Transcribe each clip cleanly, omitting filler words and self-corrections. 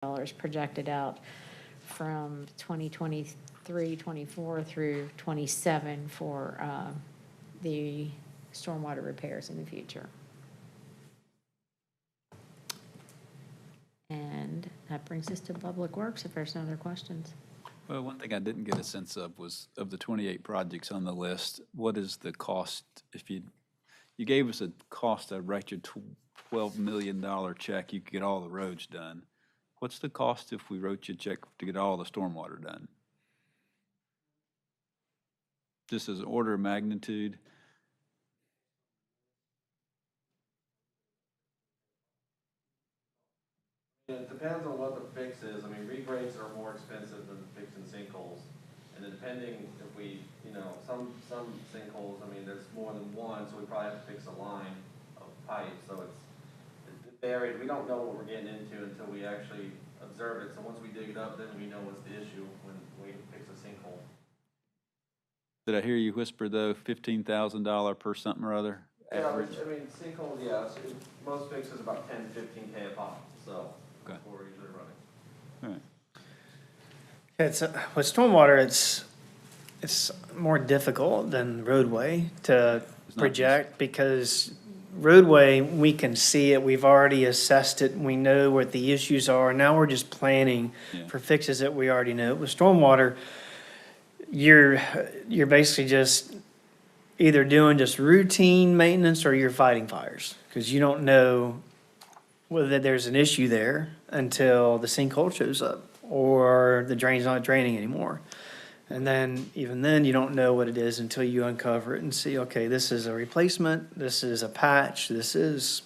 projected out from 2023, 24 through 27 for the stormwater repairs in the future. And that brings us to Public Works, if there's no other questions. Well, one thing I didn't get a sense of was, of the 28 projects on the list, what is the cost? If you gave us a cost to write your $12 million check, you could get all the roads done. What's the cost if we wrote you a check to get all the stormwater done? Just as an order of magnitude. It depends on what the fix is. I mean, regrades are more expensive than fixing sinkholes. And then depending if we, some sinkholes, I mean, there's more than one, so we probably have to fix a line of pipe. So it's varied. We don't know what we're getting into until we actually observe it. So once we dig it up, then we know what's the issue when we fix a sinkhole. Did I hear you whisper, though, $15,000 per something or other? Yeah, Average? I mean, sinkholes, yeah, so most fixes about 10 to 15K a pop, so Okay. that's what we're usually running. All right. It's with stormwater, it's more difficult than roadway to It's not project because roadway, we can see it, we've already assessed it, we know what the issues are. Now we're just planning Yeah. for fixes that we already know. With stormwater, you're basically just either doing just routine maintenance or you're fighting fires because you don't know whether there's an issue there until the sinkhole shows up or the drain's not draining anymore. And then, even then, you don't know what it is until you uncover it and see, okay, this is a replacement, this is a patch, this is,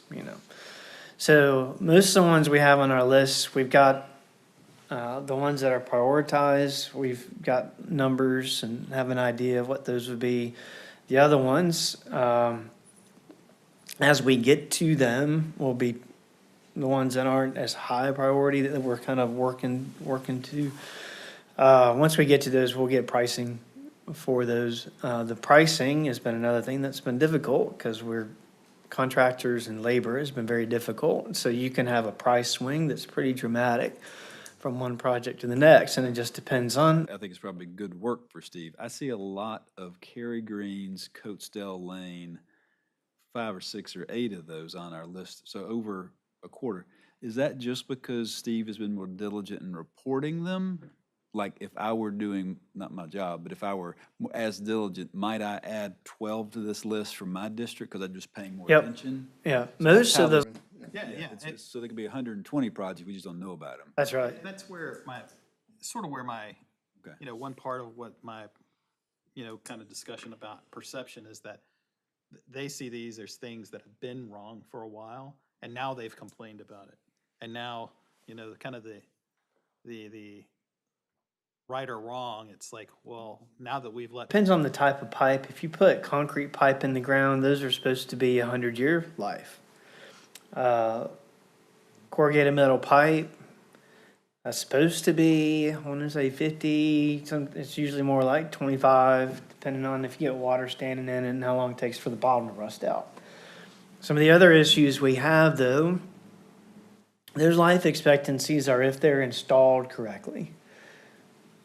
So most of the ones we have on our list, we've got the ones that are prioritized, we've got numbers and have an idea of what those would be. The other ones, as we get to them, will be the ones that aren't as high priority that we're kind of working to. Once we get to those, we'll get pricing for those. The pricing has been another thing that's been difficult because we're contractors and labor has been very difficult. So you can have a price swing that's pretty dramatic from one project to the next, and it just depends on. I think it's probably good work for Steve. I see a lot of Cary Green's, Coatesdale Lane, 5 or 6 or 8 of those on our list, so over a quarter. Is that just because Steve has been more diligent in reporting them? Like if I were doing, not my job, but if I were as diligent, might I add 12 to this list from my district because I'm just paying more Yep. attention? Yeah, So most that's of how the, So there could be 120 projects, we just don't know about them. that's right. That's where my, Okay. one part of what my, kind of discussion about perception is that they see these as things that have been wrong for a while, and now they've complained about it. And now, kind of the right or wrong, it's like, well, now that we've let. Depends on the type of pipe. If you put concrete pipe in the ground, those are supposed to be 100-year life. Corrugated metal pipe, that's supposed to be, I want to say 50, it's usually more like 25, depending on if you get water standing in it and how long it takes for the bottom to rust out. Some of the other issues we have, though, those life expectancies are if they're installed correctly.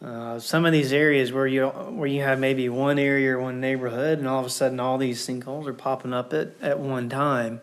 Some of these areas where you have maybe one area or one neighborhood, and all of a sudden all these sinkholes are popping up at one time.